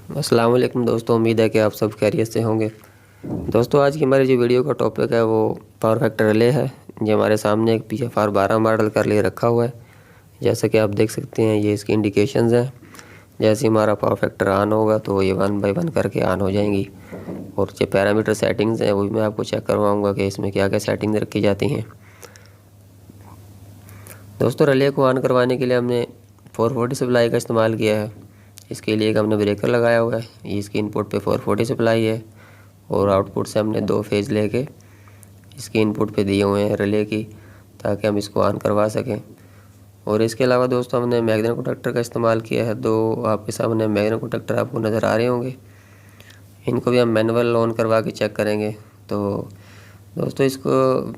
अस्सलाम वालेकुम दोस्तों, उम्मीद है कि आप सब खैरियत से होंगे। दोस्तों, आज की हमारी जो वीडियो का टॉपिक है वो पावर फैक्टर रिले है। जो हमारे सामने एक PFR 12 मॉडल का रिले रखा हुआ है। जैसा कि आप देख सकते हैं, ये इसकी इंडिकेशंस हैं। जैसे हमारा पावर फैक्टर ऑन होगा तो ये 1 बाय 1 करके ऑन हो जाएंगी। और जो पैरामीटर सेटिंग्स हैं वो भी मैं आपको चेक करवाऊँगा कि इसमें क्या क्या सेटिंग रखी जाती हैं। दोस्तों, रिले को ऑन करवाने के लिए हमने 440 सप्लाई का इस्तेमाल किया है। इसके लिए एक हमने ब्रेकर लगाया हुआ है। ये इसकी इनपुट पे 440 सप्लाई है और आउटपुट से हमने 2 फेज़ लेके इसके इनपुट पे दिए हुए हैं रिले की, ताकि हम इसको ऑन करवा सकें। और इसके अलावा दोस्तों, हमने मैग्नेट कंडक्टर का इस्तेमाल किया है। दो आपके सामने मैग्नेट कंडक्टर आपको नज़र आ रहे होंगे। इनको भी हम मैनुअल ऑन करवा के चेक करेंगे। तो दोस्तों, इसको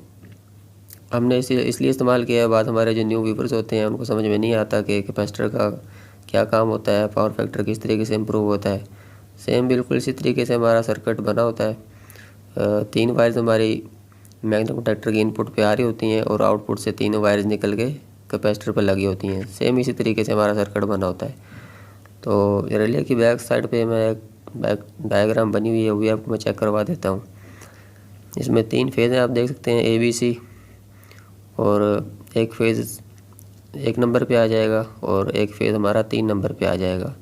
हमने इसलिए इस्तेमाल किया है। बात हमारे जो न्यू व्यूवर्स होते हैं उनको समझ में नहीं आता कि कैपेसिटर का क्या काम होता है, पावर फैक्टर किस तरीके से इम्प्रूव होता है। सेम बिल्कुल इसी तरीके से हमारा सर्किट बना होता है। 3 वायर्स हमारी मैग्नेट कंडक्टर की इनपुट पे आ रही होती हैं और आउटपुट से तीनों वायर्स निकल के कैपेसिटर पर लगी होती हैं। सेम इसी तरीके से हमारा सर्किट बना होता है। तो रिले की बैक साइड पे मैं एक बैक डायग्राम बनी हुई है, वो भी आपको मैं चेक करवा देता हूँ। इसमें 3 फेज़ हैं, आप देख सकते हैं, ABC। और एक फेज़ 1 नंबर पे आ जाएगा और एक फेज़ हमारा 3 नंबर पे आ जाएगा।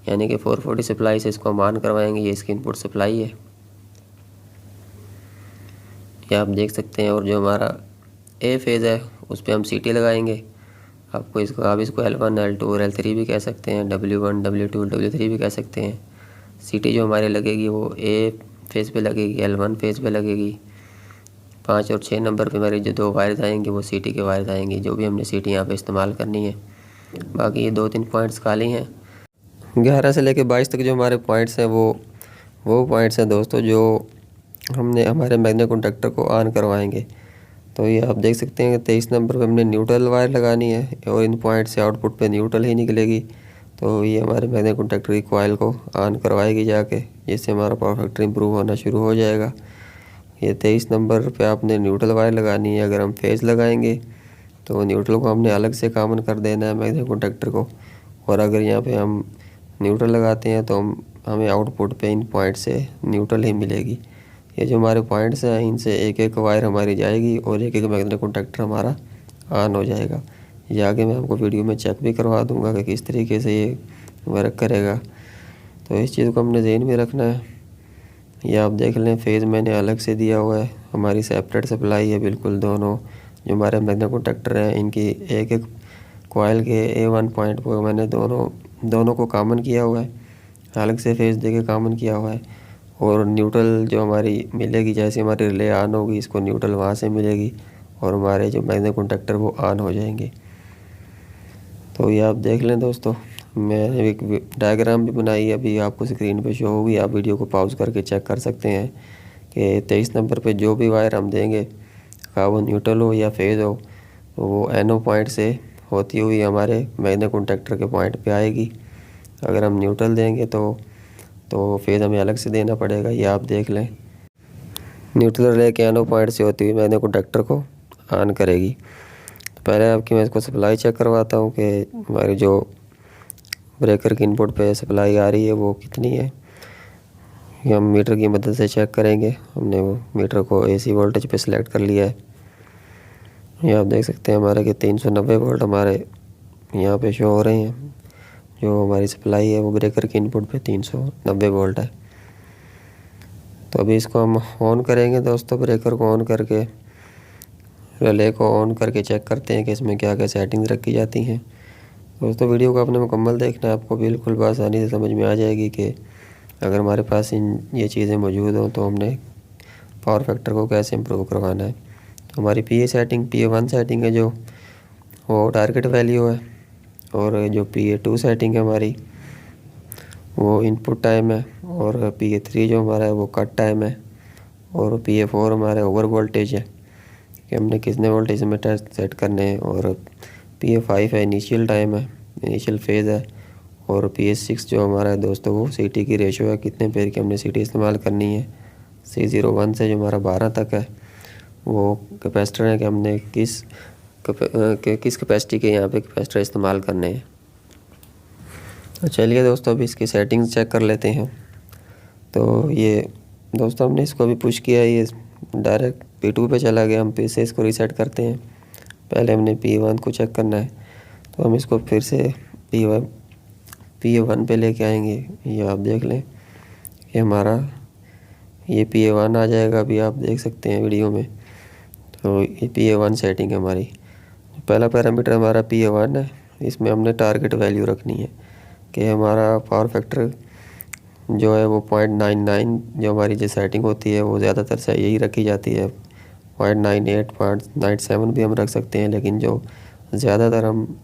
यानी कि 440 सप्लाई से इसको हम ऑन करवाएंगे। ये इसकी इनपुट सप्लाई है, ये आप देख सकते हैं। और जो हमारा A फेज़ है उस पर हम CT लगाएंगे। आप इसको L1 L2 और L3 भी कह सकते हैं, W1 W2 W3 भी कह सकते हैं। CT जो हमारे लगेगी वो A फेज़ पे लगेगी, L1 फेज़ पे लगेगी। 5 और 6 नंबर पे हमारे जो 2 वायर्स आएंगे वो CT के वायर्स आएंगे, जो भी हमने CT यहाँ पे इस्तेमाल करनी है। बाकी ये 2-3 पॉइंट्स खाली हैं। 11 से लेके 22 तक जो हमारे पॉइंट्स हैं वो पॉइंट्स हैं दोस्तों, जो हमने हमारे मैग्नेट कंडक्टर को ऑन करवाएंगे। तो ये आप देख सकते हैं कि 23 नंबर पे हमने न्यूट्रल वायर लगानी है और इन पॉइंट से आउटपुट पे न्यूट्रल ही निकलेगी। तो ये हमारे मैग्नेट कंडक्टर की कॉइल को ऑन करवाएगी जाके, जिससे हमारा पावर फैक्टर इम्प्रूव होना शुरू हो जाएगा। ये 23 नंबर पे आपने न्यूट्रल वायर लगानी है। अगर हम फेज़ लगाएंगे तो न्यूट्रल को हमने अलग से कॉमन कर देना है मैग्नेट कंडक्टर को। और अगर यहाँ पे हम न्यूट्रल लगाते हैं तो हमें आउटपुट पे इन पॉइंट से न्यूट्रल ही मिलेगी। ये जो हमारे पॉइंट्स हैं इनसे एक एक वायर हमारी जाएगी और एक एक मैग्नेट कंडक्टर हमारा ऑन हो जाएगा। ये आगे मैं आपको वीडियो में चेक भी करवा दूंगा कि किस तरीके से ये वर्क करेगा। तो इस चीज़ को हमने ध्यान में रखना है। ये आप देख लें, फेज़ मैंने अलग से दिया हुआ है, हमारी सेपरेट सप्लाई है बिल्कुल। दोनों जो हमारे मैग्नेट कंडक्टर हैं इनकी एक एक कॉइल के A1 पॉइंट पर मैंने दोनों को कॉमन किया हुआ है, अलग से फेज़ देके कॉमन किया हुआ है। और न्यूट्रल जो हमारी मिलेगी, जैसे हमारी रिले ऑन होगी इसको न्यूट्रल वहाँ से मिलेगी और हमारे जो मैग्नेट कंडक्टर वो ऑन हो जाएंगे। तो ये आप देख लें दोस्तों, मैंने एक डायग्राम भी बनाई है, अभी आपको स्क्रीन पे शो होगी। आप वीडियो को पॉज करके चेक कर सकते हैं कि 23 नंबर पे जो भी वायर हम देंगे, का वो न्यूट्रल हो या फेज़ हो, तो वो NO पॉइंट से होती हुई हमारे मैग्नेट कंडक्टर के पॉइंट पे आएगी। अगर हम न्यूट्रल देंगे तो फेज़ हमें अलग से देना पड़ेगा। ये आप देख लें, न्यूट्रल रिले के NO पॉइंट से होती हुई मैग्नेट कंडक्टर को ऑन करेगी। तो पहले आपकी मैं इसको सप्लाई चेक करवाता हूँ कि हमारी जो ब्रेकर की इनपुट पे सप्लाई आ रही है वो कितनी है। ये हम मीटर की मदद से चेक करेंगे। हमने वो मीटर को AC वोल्टेज पे सिलेक्ट कर लिया है। ये आप देख सकते हैं हमारे कि 390 वोल्ट हमारे यहाँ पे शो हो रहे हैं। जो हमारी सप्लाई है वो ब्रेकर की इनपुट पे 390 वोल्ट है। तो अभी इसको हम ऑन करेंगे दोस्तों। ब्रेकर को ऑन करके रिले को ऑन करके चेक करते हैं कि इसमें क्या क्या सेटिंग्स रखी जाती हैं। दोस्तों, वीडियो को आपने मुकम्मल देखना है, आपको बिल्कुल आसानी से समझ में आ जाएगी कि अगर हमारे पास ये चीज़ें मौजूद हों तो हमने पावर फैक्टर को कैसे इम्प्रूव करवाना है। तो हमारी PA1 सेटिंग है जो वो टारगेट वैल्यू है, और जो PA2 सेटिंग है हमारी वो इनपुट टाइम है, और PA3 जो हमारा है वो कट टाइम है, और PA4 हमारा ओवर वोल्टेज है कि हमने कितने वोल्टेज में टेस्ट सेट करने हैं, और PA5 है इनिशियल टाइम है, इनिशियल फेज़ है, और PA6 जो हमारा है दोस्तों वो CT की रेशो है, कितने पेयर की हमने CT इस्तेमाल करनी है। C01 से जो हमारा 12 तक है वो कैपेसिटर है कि हमने किस कैपेसिटी के यहाँ पे कैपेसिटर इस्तेमाल करने हैं। तो चलिए दोस्तों अभी इसकी सेटिंग्स चेक कर लेते हैं। तो ये दोस्तों हमने इसको अभी पुश किया, ये डायरेक्ट P2 पे चला गया। हम फिर से इसको रीसेट करते हैं। पहले हमने P1 को चेक करना है, तो हम इसको फिर से P1 पे लेके आएंगे। ये आप देख लें, ये हमारा ये PA1 आ जाएगा। अभी आप देख सकते हैं वीडियो में। तो ये PA1 सेटिंग है हमारी। पहला पैरामीटर हमारा PA1 है। इसमें हमने टारगेट वैल्यू रखनी है कि हमारा पावर फैक्टर जो है वो 0.99, जो हमारी जो सेटिंग होती है वो ज़्यादातर से यही रखी जाती है। 0.98, 0.97 भी हम रख सकते हैं, लेकिन जो ज़्यादातर हम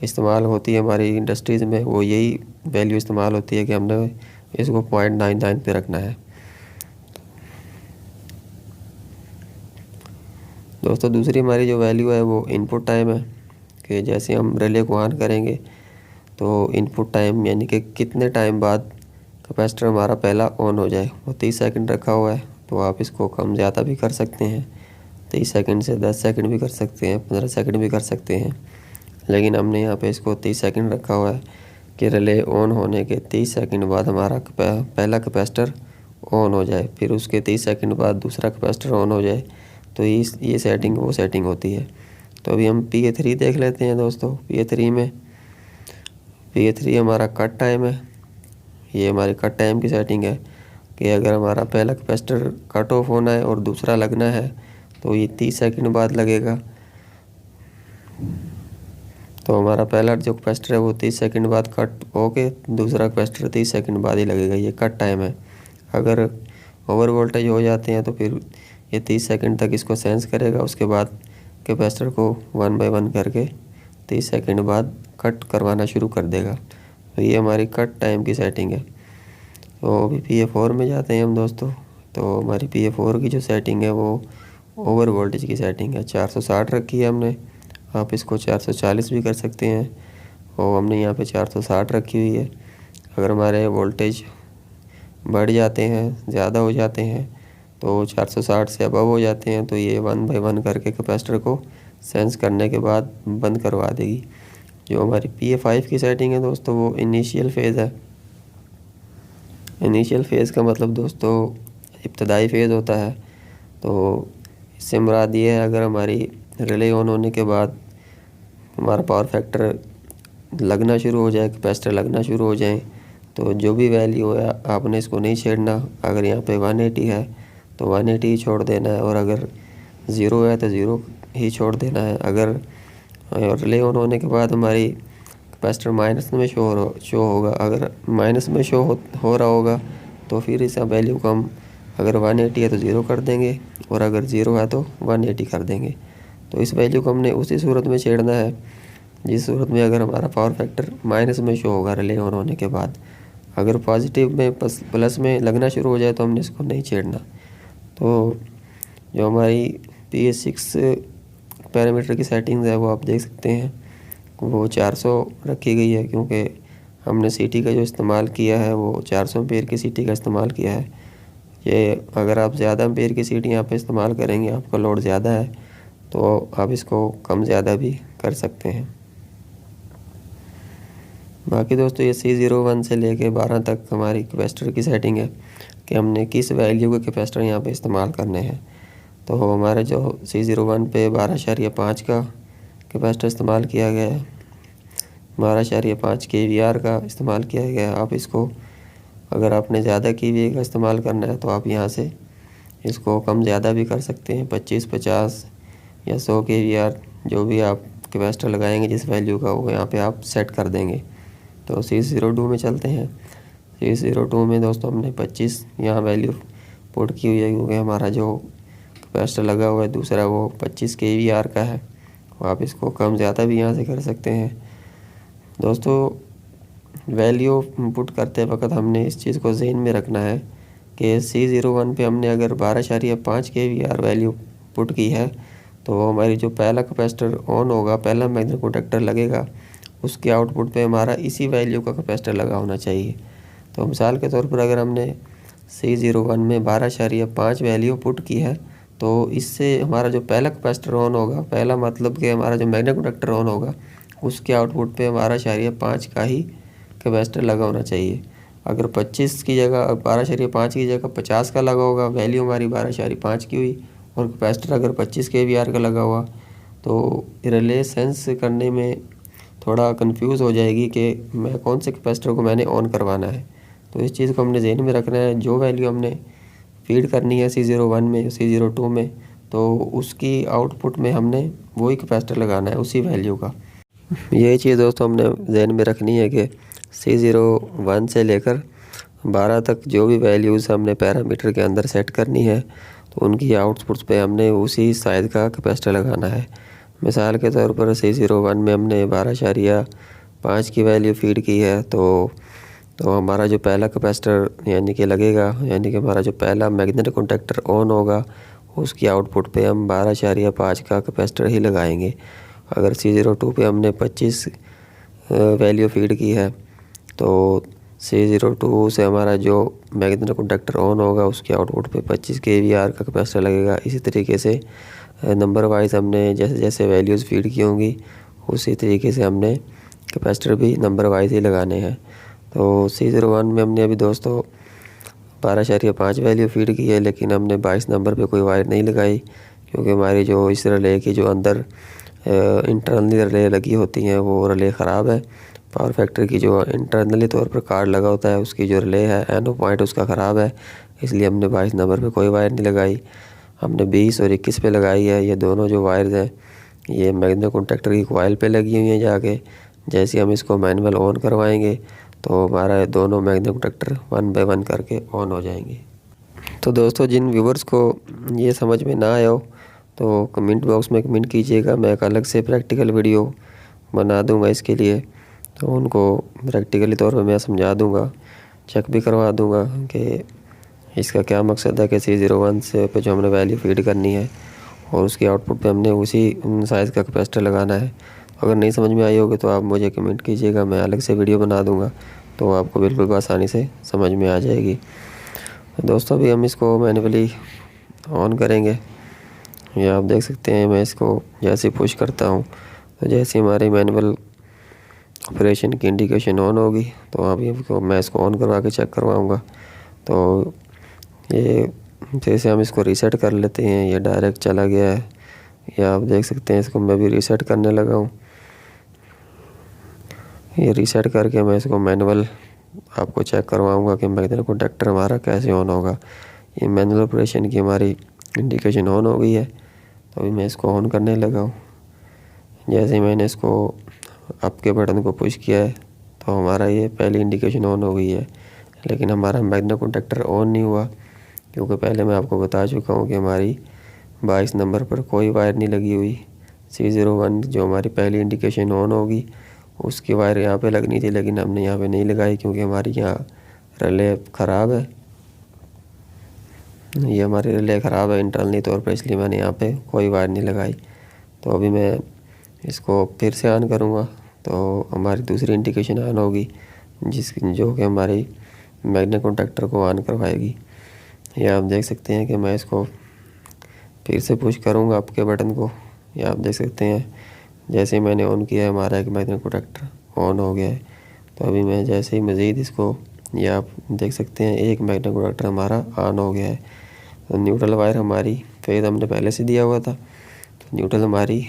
इस्तेमाल होती है हमारी इंडस्ट्रीज़ में वो यही वैल्यू इस्तेमाल होती है कि हमने इसको 0.99 पे रखना है। दोस्तों दूसरी हमारी जो वैल्यू है वो इनपुट टाइम है, कि जैसे हम रिले को ऑन करेंगे तो इनपुट टाइम यानी कि कितने टाइम बाद कैपेसिटर हमारा पहला ऑन हो जाए, वो 30 सेकंड रखा हुआ है। तो आप इसको कम ज़्यादा भी कर सकते हैं, 30 सेकंड से 10 सेकंड भी कर सकते हैं, 15 सेकंड भी कर सकते हैं। लेकिन हमने यहाँ पे इसको 30 सेकंड रखा हुआ है कि रिले ऑन होने के 30 सेकंड बाद हमारा पहला कैपेसिटर ऑन हो जाए, फिर उसके 30 सेकंड बाद दूसरा कैपेसिटर ऑन हो जाए। तो ये सेटिंग वो सेटिंग होती है। तो अभी हम PA3 देख लेते हैं दोस्तों। PA3 हमारा कट टाइम है। ये हमारी कट टाइम की सेटिंग है कि अगर हमारा पहला कैपेसिटर कट ऑफ होना है और दूसरा लगना है तो ये 30 सेकंड बाद लगेगा। तो हमारा पहला जो कैपेसिटर है वो 30 सेकंड बाद कट होके दूसरा कैपेसिटर 30 सेकंड बाद ही लगेगा। ये कट टाइम है। अगर ओवर वोल्टेज हो जाते हैं तो फिर ये 30 सेकंड तक इसको सेंस करेगा, उसके बाद कैपेसिटर को 1 बाय 1 करके 30 सेकंड बाद कट करवाना शुरू कर देगा। तो ये हमारी कट टाइम की सेटिंग है। तो अभी PA4 में जाते हैं हम दोस्तों। तो हमारी PA4 की जो सेटिंग है वो ओवर वोल्टेज की सेटिंग है। 460 रखी है हमने, आप इसको 440 भी कर सकते हैं, और हमने यहाँ पे 460 रखी हुई है। अगर हमारे वोल्टेज बढ़ जाते हैं, ज़्यादा हो जाते हैं, तो 460 से अबव हो जाते हैं, तो ये 1 बाय 1 करके कैपेसिटर को सेंस करने के बाद बंद करवा देगी। जो हमारी PA5 की सेटिंग है दोस्तों वो इनिशियल फेज़ है। इनिशियल फेज़ का मतलब दोस्तों इब्तदाई फेज़ होता है। तो इससे मुराद ये है, अगर हमारी रिले ऑन होने के बाद हमारा पावर फैक्टर लगना शुरू हो जाए, कैपेसिटर लगना शुरू हो जाए, तो जो भी वैल्यू है आपने इसको नहीं छेड़ना। अगर यहाँ पे 180 है तो 180 ही छोड़ देना है, और अगर 0 है तो 0 ही छोड़ देना है। अगर रिले ऑन होने के बाद हमारी कैपेसिटर माइनस में शो होगा, अगर माइनस में शो हो रहा होगा तो फिर इसका वैल्यू को हम अगर 180 है तो 0 कर देंगे, और अगर 0 है तो 180 कर देंगे। तो इस वैल्यू को हमने उसी सूरत में छेड़ना है जिस सूरत में अगर हमारा पावर फैक्टर माइनस में शो होगा रिले ऑन होने के बाद। अगर पॉजिटिव में प्लस में लगना शुरू हो जाए तो हमने इसको नहीं छेड़ना। तो जो हमारी PA6 पैरामीटर की सेटिंग्स है वो आप देख सकते हैं, वो 400 रखी गई है, क्योंकि हमने CT का जो इस्तेमाल किया है वो 400 एम्पीयर की CT का इस्तेमाल किया है। ये अगर आप ज़्यादा एम्पीयर की CT यहाँ पे इस्तेमाल करेंगे, आपका लोड ज़्यादा है, तो आप इसको कम ज़्यादा भी कर सकते हैं। बाकी दोस्तों ये C01 से लेके 12 तक हमारी कैपेसिटर की सेटिंग है कि हमने किस वैल्यू के कैपेसिटर यहाँ पे इस्तेमाल करने हैं। तो हमारे जो C01 पे 12.5 का कैपेसिटर इस्तेमाल किया गया है, 12.5 kVAR का इस्तेमाल किया गया है। आप इसको अगर आपने ज़्यादा kVA का इस्तेमाल करना है तो आप यहाँ से इसको कम ज़्यादा भी कर सकते हैं, 25, 50 या 100 kVAR जो भी आप कैपेसिटर लगाएंगे जिस वैल्यू का, वो यहाँ पे आप सेट कर देंगे। तो C02 में चलते हैं। C02 में दोस्तों हमने 25 यहाँ वैल्यू पुट की हुई है, क्योंकि हमारा जो कैपेसिटर लगा हुआ है दूसरा वो 25 kVAR का है। आप इसको कम ज़्यादा भी यहाँ से कर सकते हैं। दोस्तों वैल्यू पुट करते वक्त हमने इस चीज़ को ज़हन में रखना है कि C01 पे हमने अगर 12.5 kVAR वैल्यू पुट की है तो हमारी जो पहला कैपेसिटर ऑन होगा, पहला मैग्नेटिक प्रोटेक्टर लगेगा, उसके आउटपुट पे हमारा इसी वैल्यू का कैपेसिटर लगा होना चाहिए। तो मिसाल के तौर पर अगर हमने C01 में 12.5 वैल्यू पुट की है तो इससे हमारा जो पहला कैपेसिटर ऑन होगा, पहला मतलब कि हमारा जो मैग्नेटिक प्रोटेक्टर ऑन होगा, उसके आउटपुट पे 12.5 का ही कैपेसिटर लगा होना चाहिए। अगर 25 की जगह 12.5 की जगह 50 का लगा होगा, वैल्यू हमारी 12.5 की हुई, और कैपेसिटर अगर 25 kVAR का लगा हुआ, तो रिले सेंस करने में थोड़ा कंफ्यूज हो जाएगी कि मैं कौन से कैपेसिटर को मैंने ऑन करवाना है। तो इस चीज़ को हमने ज़हन में रखना है। जो वैल्यू हमने फीड करनी है C01 में, C02 में, तो उसकी आउटपुट में हमने वही कैपेसिटर लगाना है, उसी वैल्यू का। यही चीज़ दोस्तों हमने ज़हन में रखनी है कि C01 से लेकर 12 तक जो भी वैल्यूज़ हमने पैरामीटर के अंदर सेट करनी है, तो उनकी आउटपुट्स पे हमने उसी साइज़ का कैपेसिटर लगाना है। मिसाल के तौर पर C01 में हमने 12.5 की वैल्यू फीड की है, तो हमारा जो पहला कैपेसिटर यानी कि लगेगा, यानी कि हमारा जो पहला मैग्नेटिक कॉन्टैक्टर ऑन होगा, उसकी आउटपुट पे हम 12.5 का कैपेसिटर ही लगाएंगे। अगर C02 पे हमने 25 वैल्यू फीड की है, तो C02 से हमारा जो मैग्नेटिक कॉन्टैक्टर ऑन होगा, उसकी आउटपुट पे 25 kVAR का कैपेसिटर लगेगा। इसी तरीके से नंबर वाइज हमने जैसे जैसे वैल्यूज़ फीड की होंगी, उसी तरीके से हमने कैपेसिटर भी नंबर वाइज ही लगाने हैं। तो C01 में हमने अभी दोस्तों 12.5 वैल्यू फीड की है, लेकिन हमने 22 नंबर पे कोई वायर नहीं लगाई, क्योंकि हमारी जो इस रिले की जो अंदर इंटरनली रिले लगी होती हैं, वो रिले ख़राब है। पावर फैक्ट्री की जो इंटरनली तौर पर कार्ड लगा होता है, उसकी जो रिले है एनो पॉइंट उसका ख़राब है, इसलिए हमने 22 नंबर पे कोई वायर नहीं लगाई। हमने 20 और 21 पे लगाई है। ये दोनों जो वायर्स हैं, ये मैग्नेटिक कॉन्टैक्टर की कॉइल पे लगी हुई हैं जाके। जैसे हम इसको मैनुअल ऑन करवाएंगे, तो हमारा दोनों मैग्नेटिक कॉन्टैक्टर 1 बाय 1 करके ऑन हो जाएंगे। तो दोस्तों, जिन व्यूवर्स को ये समझ में ना आया हो, तो कमेंट बॉक्स में कमेंट कीजिएगा। मैं एक अलग से प्रैक्टिकल वीडियो बना दूंगा इसके लिए, तो उनको प्रैक्टिकली तौर पे मैं समझा दूंगा, चेक भी करवा दूंगा कि इसका क्या मकसद है कि C01 से पे जो हमने वैल्यू फीड करनी है, और उसकी आउटपुट पे हमने उसी साइज़ का कैपेसिटर लगाना है। अगर नहीं समझ में आई होगी तो आप मुझे कमेंट कीजिएगा, मैं अलग से वीडियो बना दूंगा, तो आपको बिल्कुल आसानी से समझ में आ जाएगी। दोस्तों, अभी हम इसको मैन्युअली ऑन करेंगे। ये आप देख सकते हैं, मैं इसको जैसे पुश करता हूँ, तो जैसे हमारी मैनुअल ऑपरेशन की इंडिकेशन ऑन होगी, तो अभी मैं इसको ऑन करवा के चेक करवाऊँगा। तो ये जैसे हम इसको रीसेट कर लेते हैं, ये डायरेक्ट चला गया है। ये आप देख सकते हैं, इसको मैं भी रीसेट करने लगा हूँ। ये रीसेट करके मैं इसको मैनुअल आपको चेक करवाऊँगा कि मैग्नेटिक कॉन्टैक्टर हमारा कैसे ऑन होगा। ये मैनुअल ऑपरेशन की हमारी इंडिकेशन ऑन हो गई है, तो अभी मैं इसको ऑन करने लगा हूँ। जैसे मैंने इसको अप के बटन को पुश किया है, तो हमारा ये पहली इंडिकेशन ऑन हो गई है, लेकिन हमारा मैग्नेटिक कॉन्टैक्टर ऑन नहीं हुआ, क्योंकि पहले मैं आपको बता चुका हूँ कि हमारी 22 नंबर पर कोई वायर नहीं लगी हुई। C01 जो हमारी पहली इंडिकेशन ऑन होगी, उसकी वायर यहाँ पे लगनी थी, लेकिन हमने यहाँ पे नहीं लगाई, क्योंकि हमारी यहाँ रिले ख़राब है। ये हमारी रिले ख़राब है इंटरनली तौर पर, इसलिए मैंने यहाँ पे कोई वायर नहीं लगाई। तो अभी मैं इसको फिर से ऑन करूँगा, तो हमारी दूसरी इंडिकेशन ऑन होगी, जो कि हमारी मैग्नेटिक कॉन्टैक्टर को ऑन करवाएगी। ये आप देख सकते हैं कि मैं इसको फिर से पुश करूँगा आपके बटन को। ये आप देख सकते हैं, जैसे मैंने ऑन किया है, हमारा एक मैग्नेटिक कॉन्टैक्टर ऑन हो गया है। तो अभी मैं जैसे ही मज़ीद इसको, ये आप देख सकते हैं, एक मैग्नेटिक कॉन्टैक्टर हमारा ऑन हो गया है। तो न्यूट्रल वायर हमारी फेज हमने पहले से दिया हुआ था, तो न्यूट्रल हमारी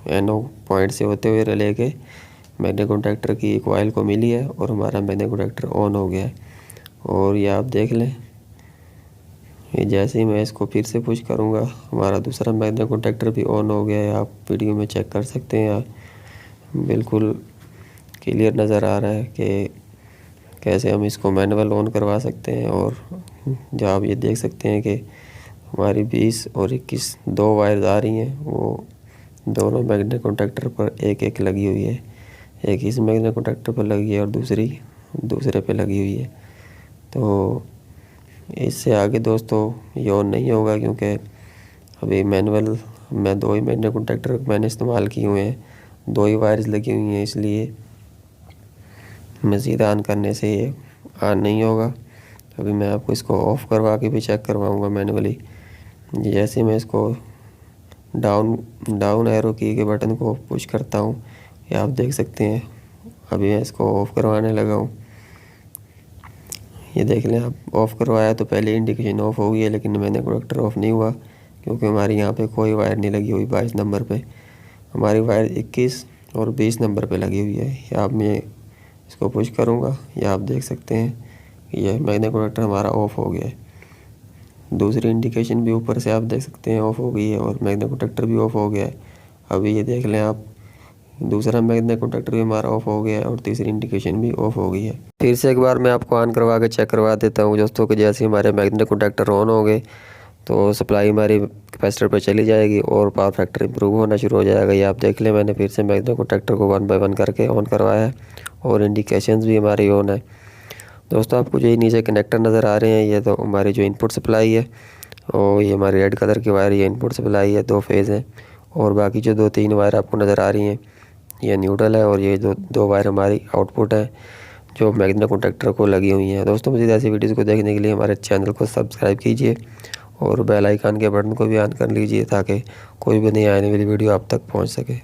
एनो पॉइंट से होते हुए रिले के मैग्नेटिक कॉन्टैक्टर की कॉइल को मिली है, और हमारा मैग्नेटिक कॉन्टैक्टर ऑन हो गया है। और ये आप देख लें, ये जैसे ही मैं इसको फिर से पुश करूँगा, हमारा दूसरा मैग्नेटिक कॉन्टैक्टर भी ऑन हो गया है। आप वीडियो में चेक कर सकते हैं, बिल्कुल क्लियर नज़र आ रहा है कि कैसे हम इसको मैनुअल ऑन करवा सकते हैं। और जो आप ये देख सकते हैं कि हमारी 20 और 21 दो वायर्स आ रही हैं, वो दोनों मैग्नेटिक कॉन्टैक्टर पर एक एक लगी हुई है। एक इस मैग्नेटिक कॉन्टैक्टर पर लगी है और दूसरी दूसरे पे लगी हुई है। तो इससे आगे दोस्तों ये ऑन नहीं होगा, क्योंकि अभी मैनुअल मैं दो ही मैग्नेटिक कॉन्टैक्टर मैंने इस्तेमाल किए हुए हैं, दो ही वायर्स लगी हुई हैं, इसलिए मज़ीद ऑन करने से ये ऑन नहीं होगा। तो अभी मैं आपको इसको ऑफ़ करवा के भी चेक करवाऊँगा मैनुअली। जैसे मैं इसको डाउन एरो की के बटन को पुश करता हूँ, ये आप देख सकते हैं, अभी मैं इसको ऑफ़ करवाने लगा हूँ। ये देख लें आप, ऑफ़ करवाया तो पहले इंडिकेशन ऑफ़ हो गई है, लेकिन मैंने प्रोडक्टर ऑफ़ नहीं हुआ क्योंकि हमारे यहाँ पे कोई वायर नहीं लगी हुई 22 नंबर पे। हमारी वायर 21 और 20 नंबर पे लगी हुई है। या आप मैं इसको पुश करूँगा, या आप देख सकते हैं कि यह मैग्नेट प्रोडक्टर हमारा ऑफ़ हो गया है। दूसरी इंडिकेशन भी ऊपर से आप देख सकते हैं ऑफ़ हो गई है और मैग्नेट प्रोडक्टर भी ऑफ़ हो गया है। अभी ये देख लें आप, दूसरा मैग्नेट प्रोडक्टर भी हमारा ऑफ़ हो गया है और तीसरी इंडिकेशन भी ऑफ़ हो गई है। फिर से एक बार मैं आपको ऑन करवा के चेक करवा देता हूँ दोस्तों कि जैसे हमारे मैग्नेट प्रोडक्टर ऑन हो गए तो सप्लाई हमारी कैपेसिटर पर चली जाएगी और पावर फैक्टर इंप्रूव होना शुरू हो जाएगा। ये आप देख लें, मैंने फिर से मैग्नेट प्रोडक्टर को 1 बाय 1 करके ऑन करवाया है और इंडिकेशंस भी हमारी ऑन है। दोस्तों आपको जो ये नीचे कनेक्टर नज़र आ रहे हैं, ये तो हमारी जो इनपुट सप्लाई है, और ये हमारी रेड कलर की वायर, ये इनपुट सप्लाई है, 2 फेज़ हैं। और बाकी जो 2-3 वायर आपको नज़र आ रही हैं, ये न्यूट्रल है, और ये दो वायर हमारी आउटपुट है जो मैग्नेट प्रोडक्टर को लगी हुई हैं। दोस्तों मज़ीद ऐसी वीडियोज़ को देखने के लिए हमारे चैनल को सब्सक्राइब कीजिए और बेल आइकन के बटन को भी ऑन कर लीजिए ताकि कोई भी नई आने वाली वीडियो आप तक पहुंच सके।